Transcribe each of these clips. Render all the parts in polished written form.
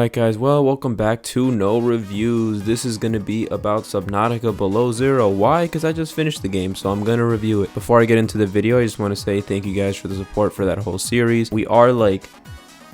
Alright guys, well, welcome back to No Reviews. This is going to be about Subnautica Below Zero. Why? Because I just finished the game, so I'm going to review it. Before I get into the video, I just want to say thank you guys for the support for that whole series. We are like,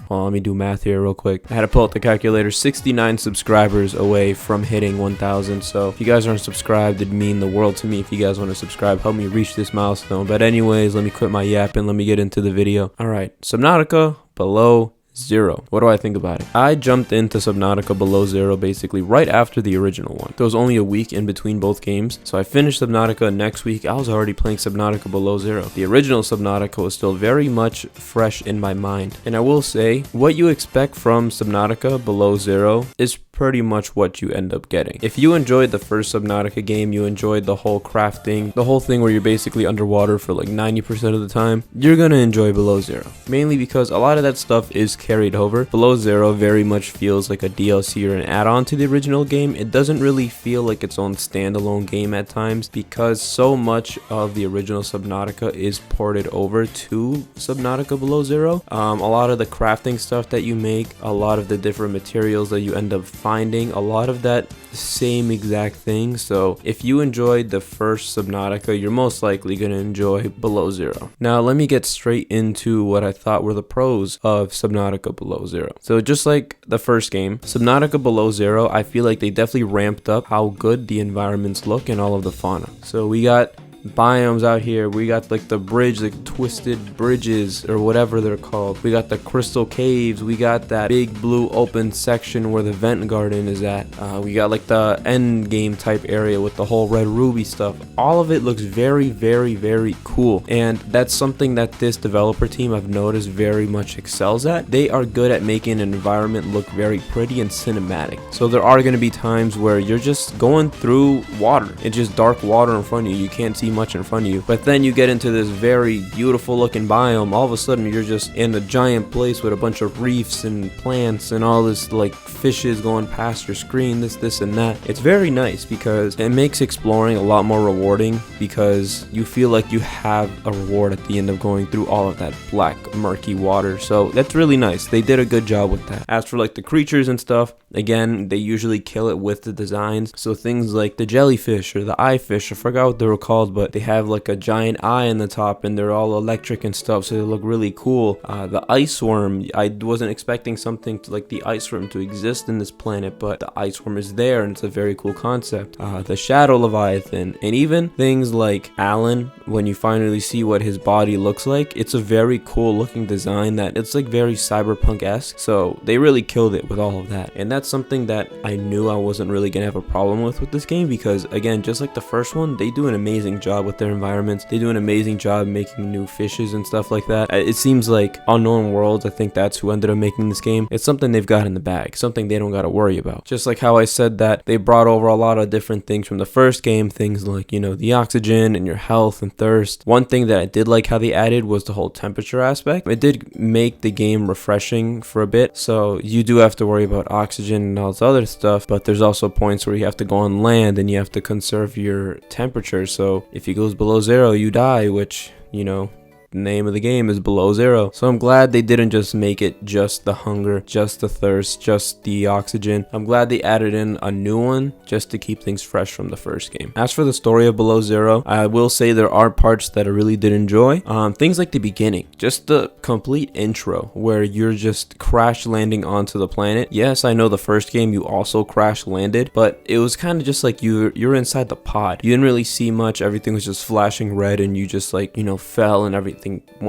well, let me do math here real quick. I had to pull out the calculator, 69 subscribers away from hitting 1,000. So if you guys aren't subscribed, it'd mean the world to me. If you guys want to subscribe, help me reach this milestone. But anyways, let me quit my yapping. Let me get into the video. Alright, Subnautica Below Zero. What do I think about it? I jumped into Subnautica Below Zero basically right after the original one. There was only a week in between both games, so I finished Subnautica. Next week I was already playing Subnautica Below Zero. The original Subnautica was still very much fresh in my mind, and I will say what you expect from Subnautica Below Zero is pretty much what you end up getting. If you enjoyed the first Subnautica game, you enjoyed the whole crafting, the whole thing where you're basically underwater for like 90% of the time, you're gonna enjoy Below Zero. Mainly because a lot of that stuff is carried over. Below Zero very much feels like a DLC or an add-on to the original game. It doesn't really feel like its own standalone game at times because so much of the original Subnautica is ported over to Subnautica Below Zero. A lot of the crafting stuff that you make, a lot of the different materials that you end up finding, a lot of that same exact thing. So if you enjoyed the first Subnautica, you're most likely going to enjoy Below Zero. Now let me get straight into what I thought were the pros of Subnautica Below Zero. So just like the first game, Subnautica Below Zero, I feel like they definitely ramped up how good the environments look and all of the fauna. So we got biomes out here. We got like the bridge, like twisted bridges or whatever they're called. We got the crystal caves. We got that big blue open section where the vent garden is at. We got like the end game type area with the whole red ruby stuff. All of it looks very, very, very cool, and that's something that this developer team I've noticed very much excels at. They are good at making an environment look very pretty and cinematic. So there are going to be times where you're just going through water. It's just dark water in front of you. You can't see much in front of you, but then you get into this very beautiful looking biome. All of a sudden you're just in a giant place with a bunch of reefs and plants and all this like fishes going past your screen, this and that. It's very nice because it makes exploring a lot more rewarding because you feel like you have a reward at the end of going through all of that black murky water. So that's really nice. They did a good job with that. As for like the creatures and stuff, again, they usually kill it with the designs. So things like the jellyfish or the eye fish, I forgot what they were called, but they have like a giant eye in the top and they're all electric and stuff, so they look really cool. The ice worm, I wasn't expecting something like the ice worm to exist in this planet, but the ice worm is there and it's a very cool concept. The shadow leviathan, and even things like Alan, when you finally see what his body looks like, it's a very cool looking design that it's like very cyberpunk-esque. So they really killed it with all of that, and that's something that I knew I wasn't really gonna have a problem with this game because again, just like the first one, they do an amazing job with their environments. They do an amazing job making new fishes and stuff like that. It seems like Unknown Worlds, I think that's who ended up making this game. It's something they've got in the bag, something they don't got to worry about. Just like how I said that they brought over a lot of different things from the first game, things like, you know, the oxygen and your health and thirst. One thing that I did like how they added was the whole temperature aspect. It did make the game refreshing for a bit, so you do have to worry about oxygen and all this other stuff, but there's also points where you have to go on land and you have to conserve your temperature. So if it goes below zero, you die, which, you know, the name of the game is Below Zero. So I'm glad they didn't just make it just the hunger, just the thirst, just the oxygen. I'm glad they added in a new one just to keep things fresh from the first game. As for the story of Below Zero, I will say there are parts that I really did enjoy. Things like the beginning, just the complete intro where you're just crash landing onto the planet. Yes, I know the first game you also crash landed, but it was kind of just like you're inside the pod. You didn't really see much. Everything was just flashing red and you just like, you know, fell and everything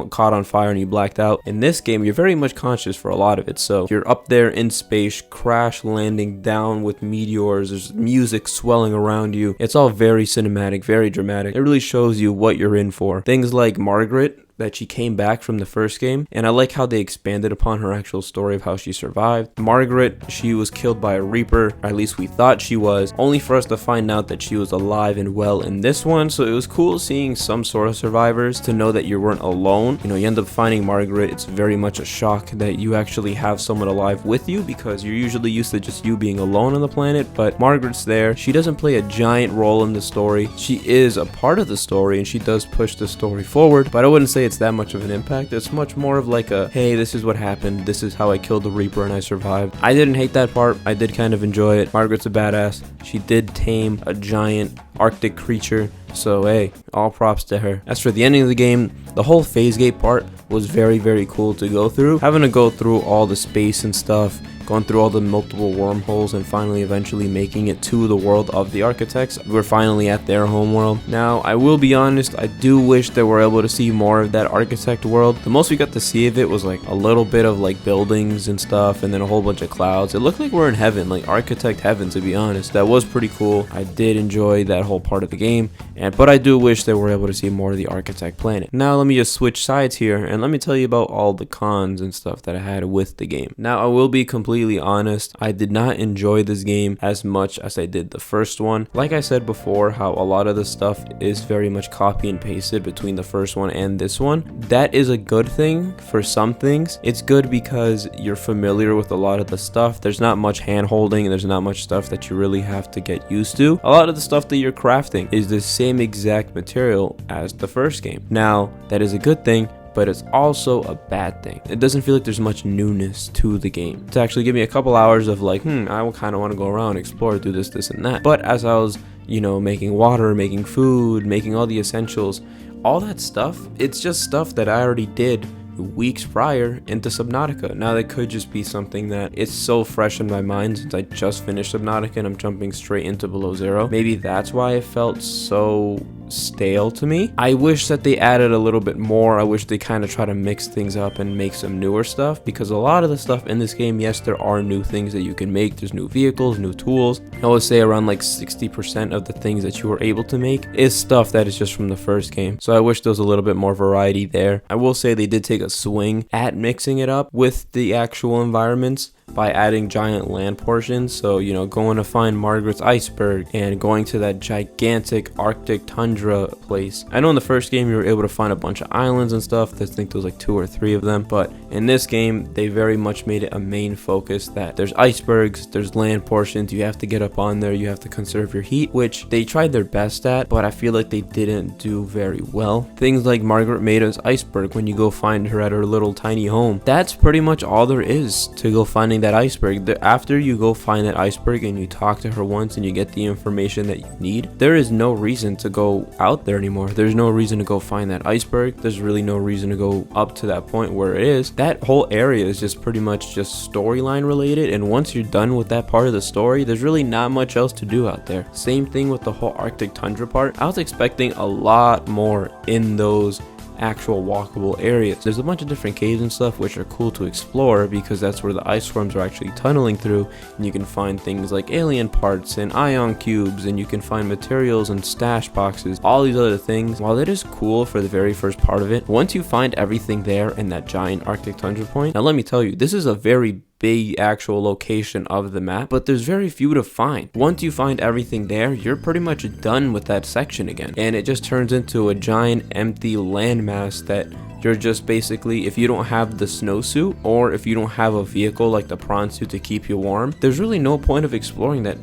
caught on fire and you blacked out. In this game, you're very much conscious for a lot of it. So you're up there in space, crash landing down with meteors. There's music swelling around you. It's all very cinematic, very dramatic. It really shows you what you're in for. Things like Margaret, that she came back from the first game, and I like how they expanded upon her actual story of how she survived. Margaret, she was killed by a Reaper, or at least we thought she was, only for us to find out that she was alive and well in this one. So it was cool seeing some sort of survivors, to know that you weren't alone. You know, you end up finding Margaret, it's very much a shock that you actually have someone alive with you because you're usually used to just you being alone on the planet, but Margaret's there. She doesn't play a giant role in the story. She is a part of the story and she does push the story forward, but I wouldn't say say it's that much of an impact. It's much more of like a, hey, this is what happened. This is how I killed the Reaper and I survived. I didn't hate that part. I did kind of enjoy it. Margaret's a badass. She did tame a giant Arctic creature. So hey, all props to her. As for the ending of the game, the whole phase gate part was very, very cool to go through. Having to go through all the space and stuff, going through all the multiple wormholes, and finally eventually making it to the world of the architects. We're finally at their homeworld. Now, I will be honest, I do wish that we're able to see more of that architect world. The most we got to see of it was like a little bit of like buildings and stuff, and then a whole bunch of clouds. It looked like we're in heaven, like architect heaven, to be honest. That was pretty cool. I did enjoy that whole part of the game, but I do wish that we're able to see more of the architect planet. Now, let me just switch sides here, and let me tell you about all the cons and stuff that I had with the game. Now, I will be completely honest, I did not enjoy this game as much as I did the first one. Like I said before, how a lot of the stuff is very much copy and pasted between the first one and this one. That is a good thing for some things. It's good because you're familiar with a lot of the stuff. There's not much hand holding, and there's not much stuff that you really have to get used to. A lot of the stuff that you're crafting is the same exact material as the first game. Now, that is a good thing, but it's also a bad thing. It doesn't feel like there's much newness to the game to actually give me a couple hours of like, I kind of want to go around, explore, do this, this, and that. But as I was, making water, making food, making all the essentials, all that stuff, it's just stuff that I already did weeks prior into Subnautica. Now that could just be something that it's so fresh in my mind since I just finished Subnautica and I'm jumping straight into Below Zero. Maybe that's why it felt so stale to me. I wish that they added a little bit more. I wish they kind of try to mix things up and make some newer stuff, because a lot of the stuff in this game, yes, there are new things that you can make. There's new vehicles, new tools. I would say around like 60% of the things that you were able to make is stuff that is just from the first game. So I wish there was a little bit more variety there. I will say they did take a swing at mixing it up with the actual environments by adding giant land portions. So, going to find Margaret's iceberg and going to that gigantic Arctic tundra place. I know in the first game you were able to find a bunch of islands and stuff. I think there was like 2 or 3 of them, but in this game they very much made it a main focus that there's icebergs, there's land portions, you have to get up on there, you have to conserve your heat, which they tried their best at, but I feel like they didn't do very well. Things like Margaret Maida's iceberg, when you go find her at her little tiny home, that's pretty much all there is to go finding that iceberg. After you go find that iceberg and you talk to her once and you get the information that you need, there is no reason to go out there anymore. There's no reason to go find that iceberg. There's really no reason to go up to that point where it is. That whole area is just pretty much just storyline related, and once you're done with that part of the story, there's really not much else to do out there. Same thing with the whole Arctic tundra part. I was expecting a lot more in those actual walkable areas. There's a bunch of different caves and stuff which are cool to explore, because that's where the ice worms are actually tunneling through, and you can find things like alien parts and ion cubes, and you can find materials and stash boxes, all these other things. While it is cool for the very first part of it, once you find everything there in that giant Arctic tundra point, now let me tell you, this is a very big actual location of the map, but there's very few to find. Once you find everything there, you're pretty much done with that section again, and it just turns into a giant empty landmass that you're just basically, if you don't have the snowsuit, or if you don't have a vehicle like the prawn suit to keep you warm, there's really no point of exploring that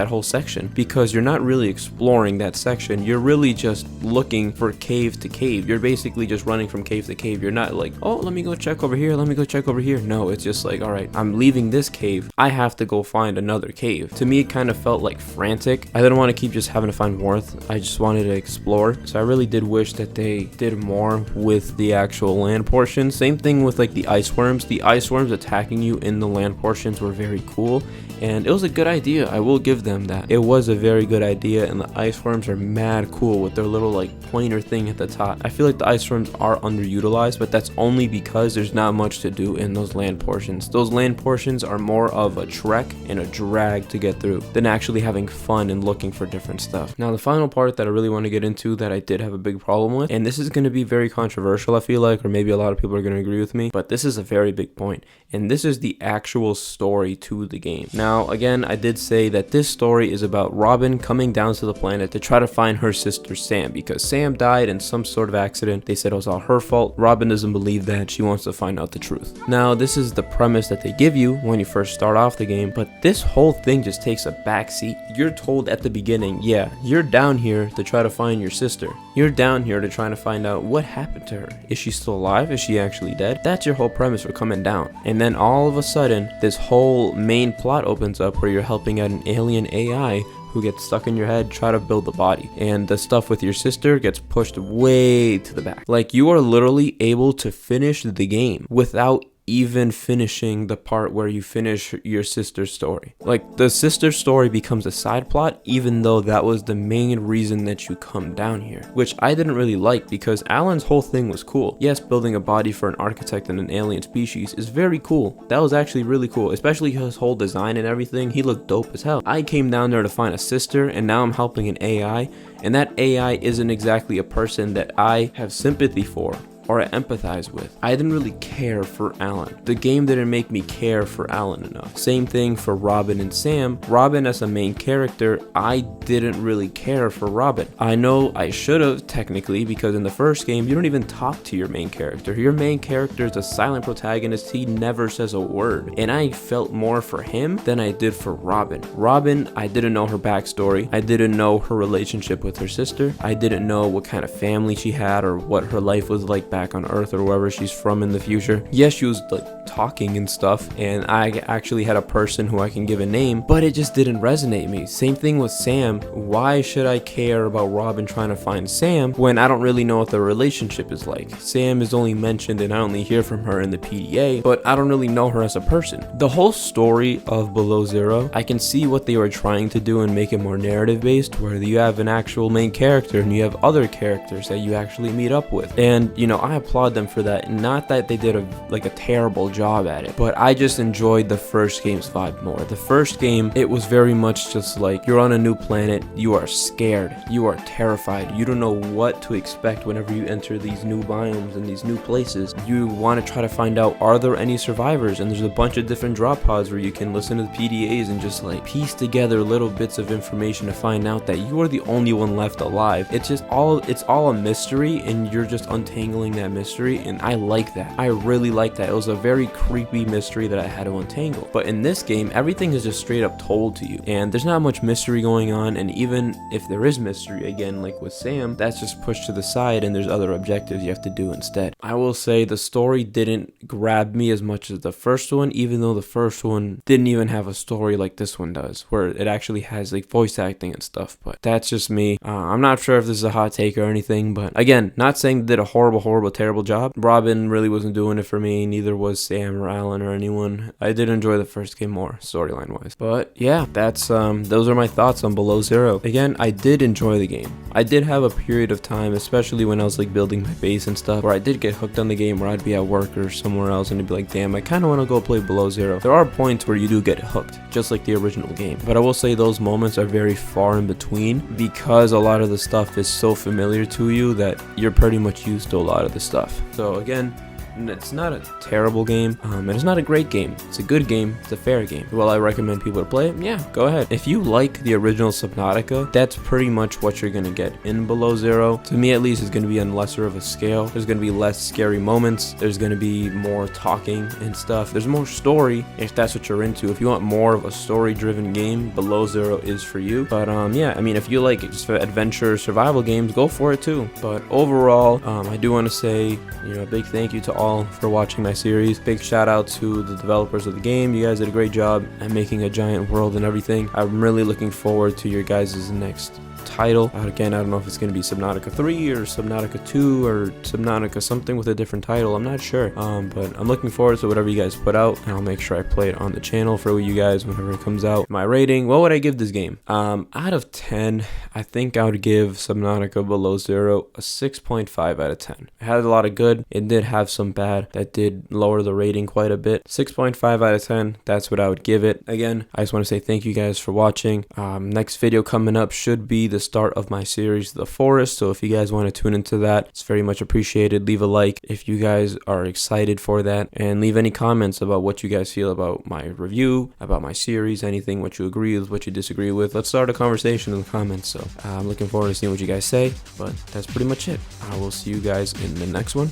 whole section, because you're not really exploring that section. You're really just looking for cave to cave. You're basically just running from cave to cave. You're not like, oh, let me go check over here, let me go check over here. No, it's just like, all right, I'm leaving this cave, I have to go find another cave. To me, it kind of felt like frantic. I didn't want to keep just having to find more. I just wanted to explore. So I really did wish that they did more with the actual land portion. Same thing with like the ice worms. The ice worms attacking you in the land portions were very cool, and it was a good idea. I will give them that. It was a very good idea, and the ice worms are mad cool with their little like pointer thing at the top. I feel like the ice worms are underutilized, but that's only because there's not much to do in those land portions. Those land portions are more of a trek and a drag to get through than actually having fun and looking for different stuff. Now, the final part that I really want to get into that I did have a big problem with, and this is going to be very controversial, I feel like, or maybe a lot of people are going to agree with me, but this is a very big point, and this is the actual story to the game. Now, again, I did say that this story is about Robin coming down to the planet to try to find her sister Sam, because Sam died in some sort of accident. They said it was all her fault. Robin doesn't believe that. She wants to find out the truth. Now, this is the premise that they give you when you first start off the game, but this whole thing just takes a backseat. You're told at the beginning, yeah, you're down here to try to find your sister. You're down here to trying to find out what happened to her. Is she still alive? Is she actually dead? That's your whole premise for coming down. And then all of a sudden, this whole main plot opens up where you're helping out an alien AI who gets stuck in your head, try to build the body. And the stuff with your sister gets pushed way to the back. Like, you are literally able to finish the game without even finishing the part where you finish your sister's story. Like, the sister story becomes a side plot, even though that was the main reason that you come down here, which I didn't really like, because Alan's whole thing was cool. Yes, building a body for an architect and an alien species is very cool. That was actually really cool, especially his whole design and everything. He looked dope as hell. I came down there to find a sister, and now I'm helping an AI, and that AI isn't exactly a person that I have sympathy for or I empathize with. I didn't really care for Alan. The game didn't make me care for Alan enough. Same thing for Robin and Sam. Robin as a main character, I didn't really care for Robin. I know I should have technically, because in the first game, you don't even talk to your main character. Your main character is a silent protagonist. He never says a word. And I felt more for him than I did for Robin. Robin, I didn't know her backstory. I didn't know her relationship with her sister. I didn't know what kind of family she had or what her life was like back on Earth or wherever she's from in the future. Yes, she was like talking and stuff, and I actually had a person who I can give a name, but it just didn't resonate me. Same thing with Sam. Why should I care about Robin trying to find Sam when I don't really know what the relationship is like? Sam is only mentioned and I only hear from her in the PDA, but I don't really know her as a person. The whole story of Below Zero, I can see what they were trying to do and make it more narrative based, where you have an actual main character and you have other characters that you actually meet up with. And you know, I applaud them for that. Not that they did a terrible job at it, but I just enjoyed the first game's vibe more. The first game, it was very much just like you're on a new planet, you are scared, you are terrified, you don't know what to expect whenever you enter these new biomes and these new places. You want to try to find out, are there any survivors? And there's a bunch of different drop pods where you can listen to the PDAs and just like piece together little bits of information to find out that you are the only one left alive. It's all a mystery, and you're just untangling that mystery, and I like that. I really like that. It was a very creepy mystery that I had to untangle. But in this game, everything is just straight up told to you, and there's not much mystery going on. And even if there is mystery, again, like with Sam, that's just pushed to the side, and there's other objectives you have to do instead. I will say the story didn't grab me as much as the first one, even though the first one didn't even have a story like this one does, where it actually has like voice acting and stuff. But that's just me. I'm not sure if this is a hot take or anything, but again, not saying they did a horrible, terrible job. Robin really wasn't doing it for me, neither was Sam or Alan or anyone. I did enjoy the first game more, storyline wise. But yeah, that's those are my thoughts on Below Zero. Again, I did enjoy the game. I did have a period of time, especially when I was like building my base and stuff, where I did get hooked on the game, where I'd be at work or somewhere else and it'd be like, damn, I kind of want to go play Below Zero. There are points where you do get hooked, just like the original game. But I will say those moments are very far in between, because a lot of the stuff is so familiar to you that you're pretty much used to a lot of the stuff. So again, it's not a terrible game, and it's not a great game. It's a good game. It's a fair game. Will I recommend people to play it? Yeah, go ahead. If you like the original Subnautica, that's pretty much what you're going to get in Below Zero. To me, at least, it's going to be on lesser of a scale. There's going to be less scary moments. There's going to be more talking and stuff. There's more story, if that's what you're into. If you want more of a story-driven game, Below Zero is for you. But yeah, I mean, if you like just adventure survival games, go for it too. But overall, I do want to say, you know, a big thank you to all for watching my series. Big shout out to the developers of the game. You guys did a great job at making a giant world and everything. I'm really looking forward to your guys' next title. Again, I don't know if it's going to be Subnautica 3 or Subnautica 2 or Subnautica something with a different title. I'm not sure. But I'm looking forward to whatever you guys put out, and I'll make sure I play it on the channel for you guys whenever it comes out. My rating, what would I give this game? Out of 10, I think I would give Subnautica Below Zero a 6.5 out of 10. It had a lot of good. It did have some bad that did lower the rating quite a bit. 6.5 out of 10, that's what I would give it. Again, I just want to say thank you guys for watching. Next video coming up should be the start of my series, The Forest. So if you guys want to tune into that, it's very much appreciated. Leave a like if you guys are excited for that, and leave any comments about what you guys feel about my review, about my series, anything, what you agree with, what you disagree with. Let's start a conversation in the comments. So I'm looking forward to seeing what you guys say, but that's pretty much it. I will see you guys in the next one.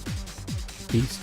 Peace.